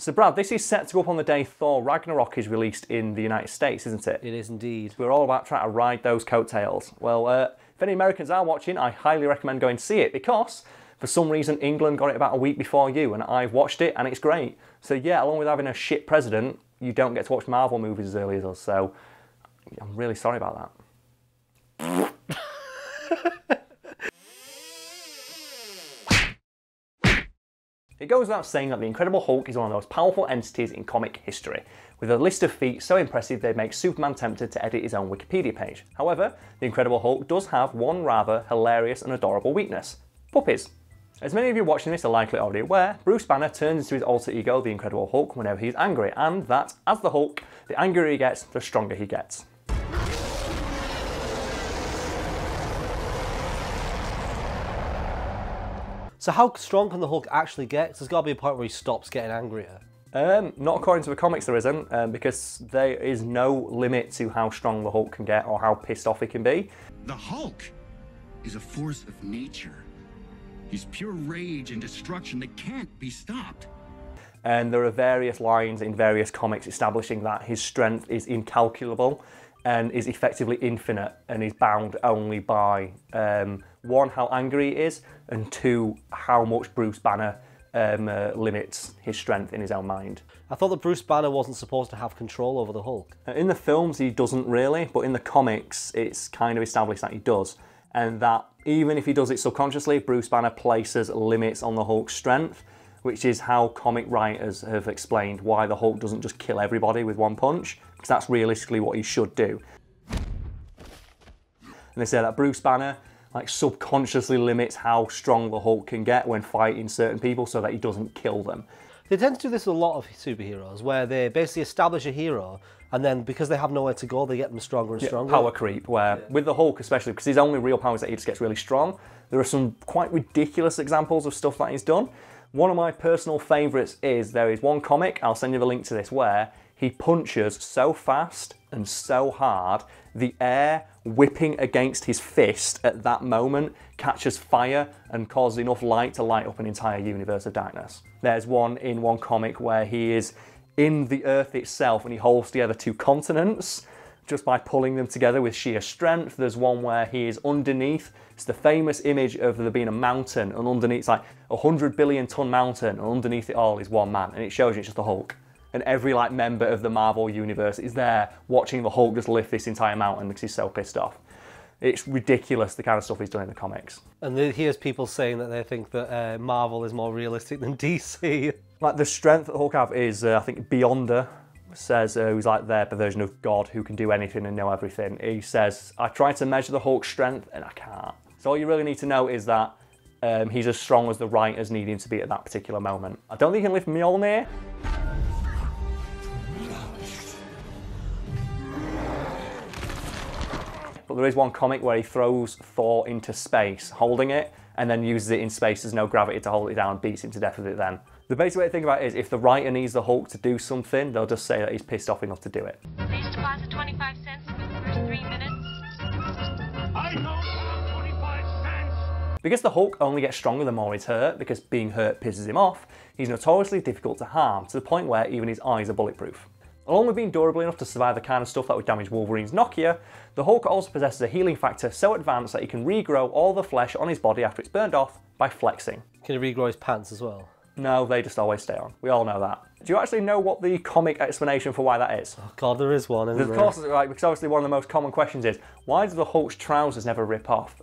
So Brad, this is set to go up on the day Thor Ragnarok is released in the United States, isn't it? It is indeed. We're all about trying to ride those coattails. Well, if any Americans are watching, I highly recommend going to see it because for some reason England got it about a week before you and I've watched it and it's great. So yeah, along with having a shit president, you don't get to watch Marvel movies as early as us, so I'm really sorry about that. It goes without saying that the Incredible Hulk is one of the most powerful entities in comic history, with a list of feats so impressive they'd make Superman tempted to edit his own Wikipedia page. However, the Incredible Hulk does have one rather hilarious and adorable weakness: puppies. As many of you watching this are likely already aware, Bruce Banner turns into his alter ego, the Incredible Hulk, whenever he's angry, and that, as the Hulk, the angrier he gets, the stronger he gets. So how strong can the Hulk actually get? 'Cause there's got to be a point where he stops getting angrier. Not according to the comics there isn't, because there is no limit to how strong the Hulk can get or how pissed off he can be. The Hulk is a force of nature. He's pure rage and destruction that can't be stopped. And there are various lines in various comics establishing that his strength is incalculable and is effectively infinite and is bound only by one, how angry he is, and two, how much Bruce Banner limits his strength in his own mind. I thought that Bruce Banner wasn't supposed to have control over the Hulk. In the films he doesn't really, but in the comics it's kind of established that he does, and that even if he does it subconsciously, Bruce Banner places limits on the Hulk's strength, which is how comic writers have explained why the Hulk doesn't just kill everybody with one punch, because that's realistically what he should do. And they say that Bruce Banner subconsciously limits how strong the Hulk can get when fighting certain people so that he doesn't kill them. They tend to do this with a lot of superheroes, where they basically establish a hero, and then because they have nowhere to go, they get them stronger and stronger. Power creep, where with the Hulk especially, because his only real power is that he just gets really strong, there are some quite ridiculous examples of stuff that he's done. One of my personal favourites is, there is one comic, I'll send you the link to this, where he punches so fast and so hard, the air whipping against his fist at that moment catches fire and causes enough light to light up an entire universe of darkness. There's one in one comic where he is in the earth itself and he holds together two continents just by pulling them together with sheer strength. There's one where he is underneath. It's the famous image of there being a mountain, and underneath it's like a 100 billion ton mountain, and underneath it all is one man, and it shows you it's just the Hulk. And every member of the Marvel universe is there watching the Hulk just lift this entire mountain because he's so pissed off. It's ridiculous the kind of stuff he's done in the comics. And here's people saying that they think that Marvel is more realistic than DC. The strength that the Hulk have is, I think Beyonder says, who's their version of God who can do anything and know everything. He says, I try to measure the Hulk's strength and I can't. So all you really need to know is that he's as strong as the writers need him to be at that particular moment. I don't think he can lift Mjolnir. But there is one comic where he throws Thor into space, holding it, and then uses it in space. There's no gravity to hold it down and beats him to death with it then. The basic way to think about it is if the writer needs the Hulk to do something, they'll just say that he's pissed off enough to do it. Please deposit 25 cents for the first 3 minutes. I don't have 25 cents! Because the Hulk only gets stronger the more he's hurt, because being hurt pisses him off, he's notoriously difficult to harm, to the point where even his eyes are bulletproof. Along with being durable enough to survive the kind of stuff that would damage Wolverine's Nokia, the Hulk also possesses a healing factor so advanced that he can regrow all the flesh on his body after it's burned off by flexing. Can he regrow his pants as well? No, they just always stay on. We all know that. Do you actually know what the comic explanation for why that is? Oh God, there is one, isn't there? Of course, because obviously one of the most common questions is, why do the Hulk's trousers never rip off?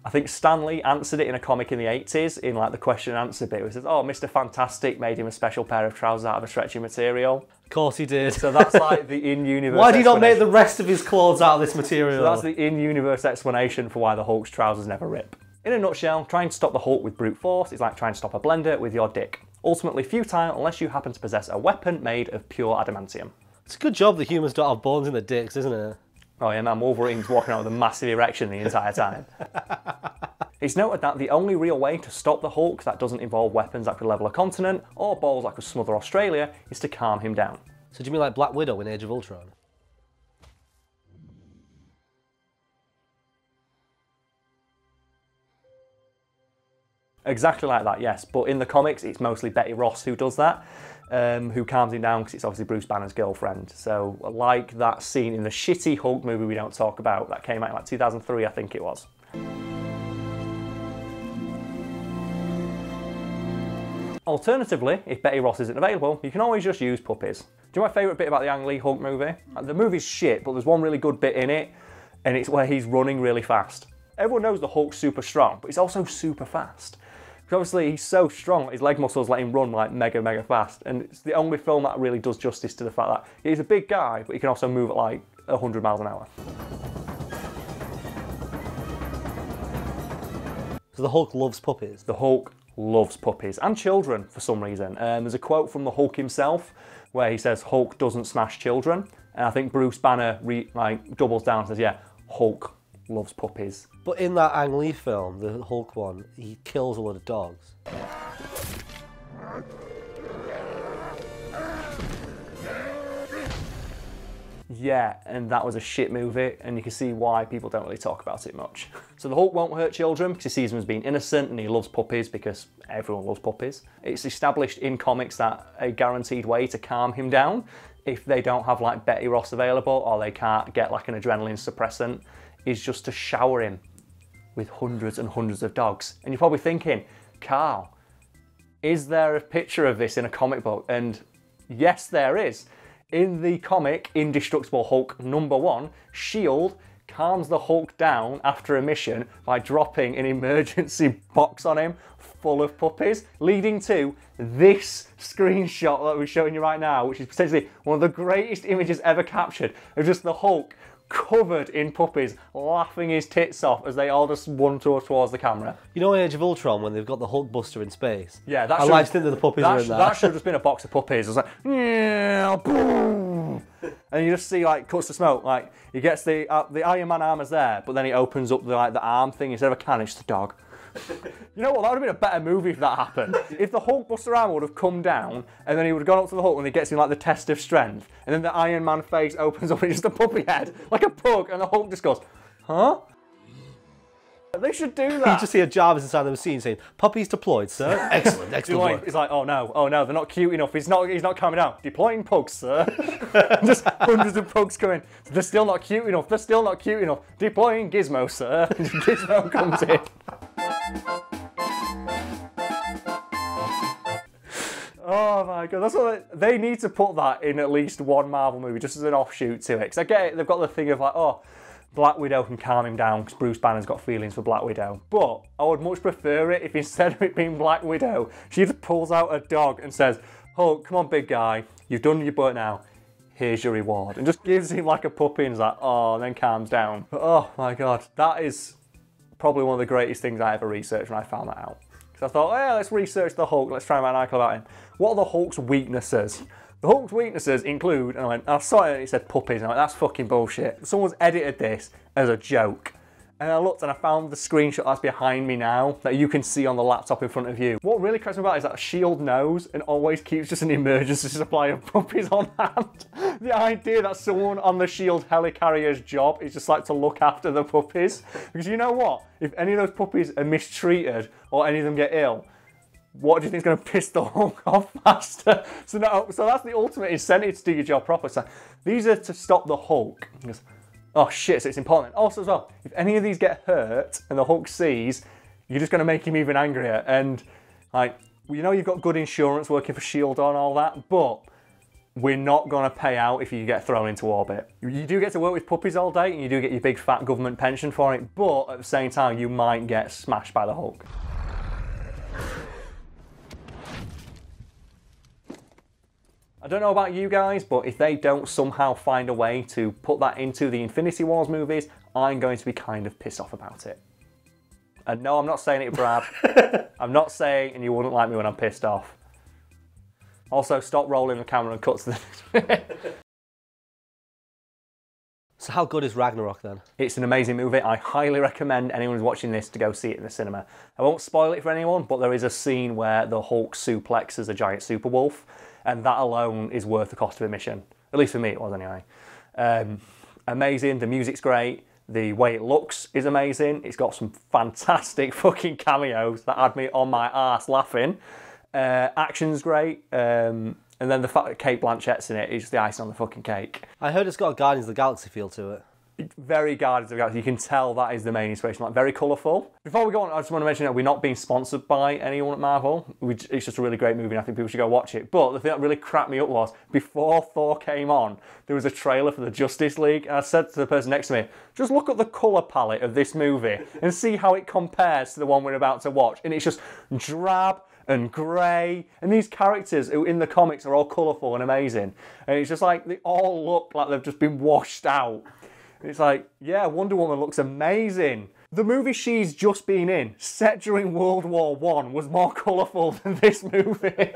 I think Stan Lee answered it in a comic in the 80s, in the question and answer bit, where he says, oh, Mr. Fantastic made him a special pair of trousers out of a stretchy material. Of course he did. So that's the in-universe Why did he not make the rest of his clothes out of this material? So that's the in-universe explanation for why the Hulk's trousers never rip. In a nutshell, trying to stop the Hulk with brute force is like trying to stop a blender with your dick. Ultimately futile unless you happen to possess a weapon made of pure adamantium. It's a good job that humans don't have bones in their dicks, isn't it? Oh yeah, man, Wolverine's walking around with a massive erection the entire time. It's noted that the only real way to stop the Hulk that doesn't involve weapons that could level a continent, or balls that could smother Australia, is to calm him down. So do you mean like Black Widow in Age of Ultron? Exactly like that, yes. But in the comics, it's mostly Betty Ross who does that, who calms him down because it's obviously Bruce Banner's girlfriend. So like that scene in the shitty Hulk movie we don't talk about, that came out in like 2003, I think it was. Alternatively, if Betty Ross isn't available, you can always just use puppies. Do you know my favourite bit about the Ang Lee Hulk movie? The movie's shit, but there's one really good bit in it, and it's where he's running really fast. Everyone knows the Hulk's super strong, but he's also super fast. Because obviously he's so strong, his leg muscles let him run like mega fast, and it's the only film that really does justice to the fact that he's a big guy, but he can also move at like 100 miles an hour. So the Hulk loves puppies? The Hulk loves puppies and children for some reason. There's a quote from the Hulk himself where he says Hulk doesn't smash children, and I think Bruce Banner doubles down and says, yeah, Hulk loves puppies. But in that Ang Lee film, the Hulk one, he kills a lot of dogs. Yeah, and that was a shit movie, and you can see why people don't really talk about it much. So the Hulk won't hurt children because he sees them as being innocent, and he loves puppies because everyone loves puppies. It's established in comics that a guaranteed way to calm him down, if they don't have like Betty Ross available or they can't get like an adrenaline suppressant, is just to shower him with hundreds and hundreds of dogs. And you're probably thinking, Karl, is there a picture of this in a comic book? And yes, there is. In the comic Indestructible Hulk #1, S.H.I.E.L.D. calms the Hulk down after a mission by dropping an emergency box on him full of puppies, leading to this screenshot that we're showing you right now, which is potentially one of the greatest images ever captured of just the Hulk covered in puppies, laughing his tits off as they all just run towards the camera. You know in Age of Ultron when they've got the Hulk Buster in space? Yeah, I like to think that the puppies are in that. That should have just been a box of puppies. It was like, yeah, boom. And you just see like cuts to smoke. Like he gets the Iron Man armor's there, but then he opens up the arm thing instead of a can, it's the dog. You know what? That would have been a better movie if that happened. If the Hulk Buster armor would have come down and then he would have gone up to the Hulk and he gets in like the test of strength, and then the Iron Man face opens up and it's just a puppy head, like a pug, and the Hulk just goes, huh? They should do that. You just see a Jarvis inside the machine saying, "Puppies deployed, sir." Excellent, excellent work. It's like, oh no, they're not cute enough. He's not calming down. Deploying pugs, sir. Just hundreds of pugs coming. They're still not cute enough. They're still not cute enough. Deploying Gizmo, sir. Gizmo comes in. Oh my god, that's what they need to put that in at least one Marvel movie, just as an offshoot to it. Because I get it, they've got the thing of like, oh, Black Widow can calm him down because Bruce Banner's got feelings for Black Widow. But I would much prefer it if instead of it being Black Widow, she just pulls out a dog and says, Hulk, come on big guy, you've done your butt now, here's your reward. And just gives him like a puppy and is like, oh, and then calms down. But, oh my god, that is probably one of the greatest things I ever researched when I found that out. Because I thought, oh yeah, let's research the Hulk, let's try and write an article about him. What are the Hulk's weaknesses? The Hulk's weaknesses include, and I saw it and it said puppies, and I went, that's fucking bullshit. Someone's edited this as a joke. And I looked and I found the screenshot that's behind me now that you can see on the laptop in front of you. What really cracks me about it is that S.H.I.E.L.D. knows and always keeps just an emergency supply of puppies on hand. The idea that someone on the S.H.I.E.L.D. helicarrier's job is just like to look after the puppies. Because you know what? If any of those puppies are mistreated or any of them get ill, what do you think is going to piss the Hulk off faster? So that's the ultimate incentive to do your job proper. So these are to stop the Hulk. Goes, oh shit, so it's important. Also as well, if any of these get hurt and the Hulk sees, you're just going to make him even angrier. And like, you know you've got good insurance working for S.H.I.E.L.D. on all that, but we're not going to pay out if you get thrown into orbit. You do get to work with puppies all day and you do get your big fat government pension for it, but at the same time you might get smashed by the Hulk. I don't know about you guys, but if they don't somehow find a way to put that into the Infinity Wars movies, I'm going to be kind of pissed off about it. And no, I'm not saying it, Brad. I'm not saying, and you wouldn't like me when I'm pissed off. Also, stop rolling the camera and cut to the... So how good is Ragnarok then? It's an amazing movie. I highly recommend anyone who's watching this to go see it in the cinema. I won't spoil it for anyone, but there is a scene where the Hulk suplexes a giant super wolf, and that alone is worth the cost of admission. At least for me it was anyway. Amazing, the music's great, The way it looks is amazing. It's got some fantastic fucking cameos that had me on my arse laughing. Action's great. And then the fact that Kate Blanchett's in it is the icing on the fucking cake. I heard it's got a Guardians of the Galaxy feel to it. Very Guardians of the Galaxy. You can tell that is the main inspiration. Like, very colourful. Before we go on, I just want to mention that we're not being sponsored by anyone at Marvel. It's just a really great movie and I think people should go watch it. But the thing that really cracked me up was, before Thor came on, there was a trailer for the Justice League, and I said to the person next to me, just look at the colour palette of this movie and see how it compares to the one we're about to watch. And it's just drab and grey, and these characters who in the comics are all colourful and amazing. And it's just like, they all look like they've just been washed out. It's like, yeah, Wonder Woman looks amazing. The movie she's just been in, set during World War I, was more colourful than this movie.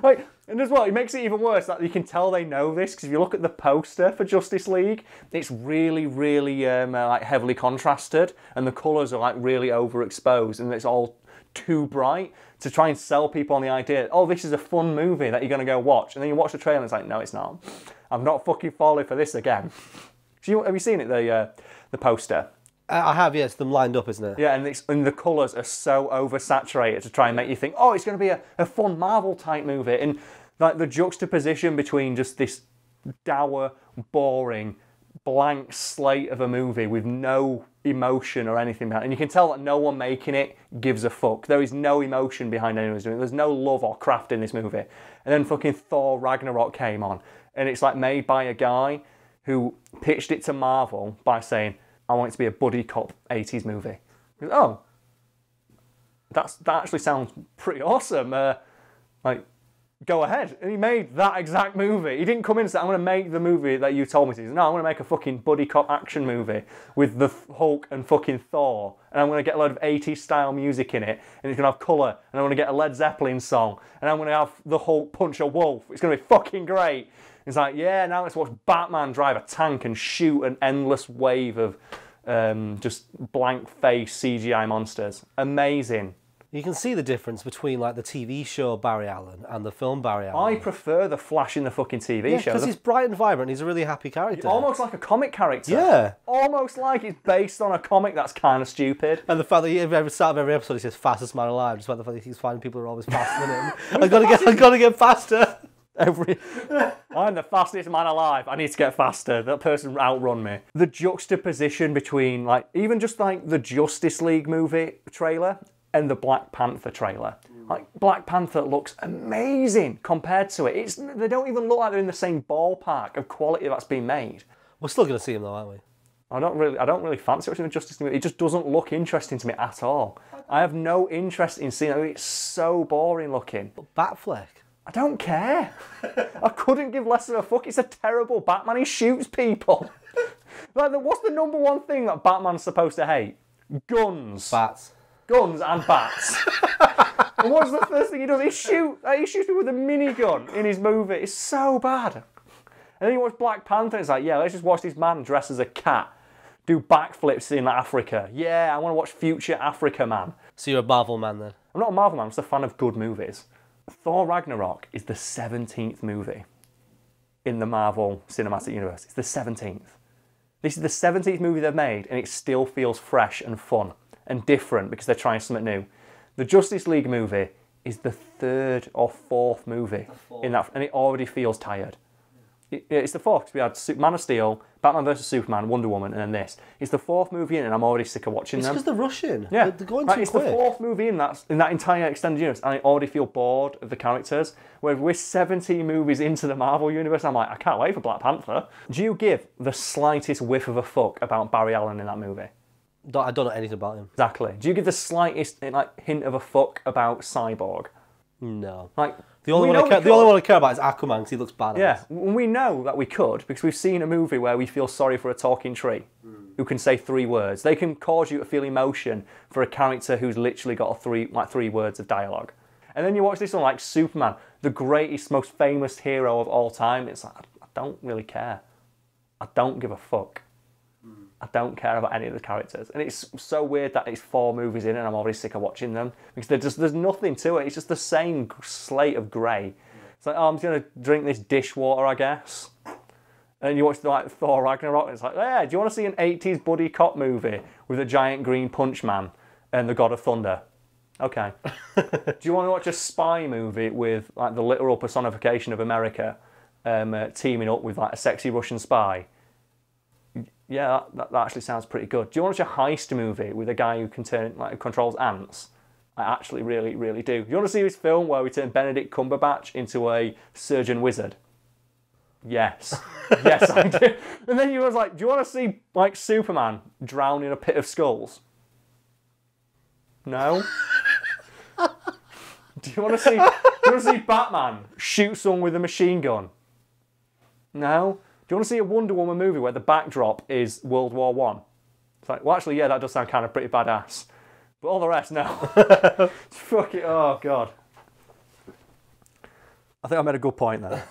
Like, and as well, it makes it even worse that you can tell they know this, because if you look at the poster for Justice League, it's really, really like heavily contrasted, and the colours are like really overexposed, and it's all too bright to try and sell people on the idea, oh, this is a fun movie that you're going to go watch. And then you watch the trailer and it's like, no, it's not. I'm not fucking falling for this again. Have you seen it, the poster? I have, yes. Them lined up, isn't it? Yeah, and the colours are so oversaturated to try and make you think, oh, it's going to be a fun Marvel-type movie. And like the juxtaposition between just this dour, boring, blank slate of a movie with no emotion or anything behind it. And you can tell that no one making it gives a fuck. There is no emotion behind anyone who's doing it. There's no love or craft in this movie. And then fucking Thor Ragnarok came on, and it's like made by a guy who pitched it to Marvel by saying, I want it to be a buddy cop 80s movie. Goes, oh, that actually sounds pretty awesome. Like, go ahead. And he made that exact movie. He didn't come in and say, I'm going to make the movie that you told me to. He said, no, I'm going to make a fucking buddy cop action movie with the Hulk and fucking Thor. And I'm going to get a load of 80s style music in it. And it's going to have colour. And I'm going to get a Led Zeppelin song. And I'm going to have the Hulk punch a wolf. It's going to be fucking great. It's like, yeah, now let's watch Batman drive a tank and shoot an endless wave of just blank face CGI monsters. Amazing. You can see the difference between like the TV show Barry Allen and the film Barry Allen. I prefer the Flash in the fucking TV show. Because he's bright and vibrant. He's a really happy character. Almost like a comic character. Yeah. Almost like it's based on a comic that's kind of stupid. And the fact that at the start of every episode he says fastest man alive, just like the fact that he's finding people who are always faster than him. I've got to get faster. I'm the fastest man alive. I need to get faster. That person outrun me. The juxtaposition between, like, even just like the Justice League movie trailer and the Black Panther trailer. Like, Black Panther looks amazing compared to it. They don't even look like they're in the same ballpark of quality that's been made. We're still going to see him though, aren't we? I don't really fancy watching the Justice League movie. It just doesn't look interesting to me at all. I have no interest in seeing it. I mean, it's so boring looking. But Batfleck. I don't care. I couldn't give less of a fuck. It's a terrible Batman. He shoots people. Like, what's the number one thing that Batman's supposed to hate? Guns. Bats. Guns and bats. And what's the first thing he does? He shoots people with a minigun in his movie. It's so bad. And then you watch Black Panther and it's like, yeah, let's just watch this man dress as a cat do backflips in Africa. Yeah, I want to watch future Africa, man. So you're a Marvel man then? I'm not a Marvel man. I'm just a fan of good movies. Thor Ragnarok is the 17th movie in the Marvel Cinematic Universe. It's the 17th. This is the 17th movie they've made, and it still feels fresh and fun and different because they're trying something new. The Justice League movie is the 3rd or 4th movie in that, and it already feels tired. It's the 4th, because we had Man of Steel, Batman vs Superman, Wonder Woman, and then this. It's the 4th movie in, and I'm already sick of watching them. It's because they're rushing. Yeah, they're going too quick. It's the 4th movie in that entire extended universe, and I already feel bored of the characters. Where we're 17 movies into the Marvel universe, I'm like, I can't wait for Black Panther. Do you give the slightest whiff of a fuck about Barry Allen in that movie? I don't know anything about him. Exactly. Do you give the slightest hint of a fuck about Cyborg? No. Like, the only one I care about is Aquaman because he looks badass. Yeah, we know that we could because we've seen a movie where we feel sorry for a talking tree who can say 3 words. They can cause you to feel emotion for a character who's literally got 3 words of dialogue. And then you watch this one like Superman, the greatest, most famous hero of all time. It's like, I don't really care. I don't give a fuck. I don't care about any of the characters. And it's so weird that it's 4 movies in and I'm already sick of watching them. Because there's nothing to it. It's just the same slate of grey. It's like, oh, I'm just going to drink this dishwater, I guess. And you watch like Thor Ragnarok, and it's like, yeah, do you want to see an 80s buddy cop movie with a giant green punch man and the God of Thunder? Okay. Do you want to watch a spy movie with like the literal personification of America teaming up with like a sexy Russian spy? Yeah, that actually sounds pretty good. Do you want to watch a heist movie with a guy who controls ants? I actually really, really do. Do you want to see this film where we turn Benedict Cumberbatch into a surgeon wizard? Yes. Yes, I do. And then you was like, do you want to see like Superman drown in a pit of skulls? No. Do you want to see Batman shoot someone with a machine gun? No. Do you want to see a Wonder Woman movie where the backdrop is World War One? It's like, well, actually, yeah, that does sound kind of pretty badass. But all the rest, no. Fuck it. Oh, God. I think I made a good point there.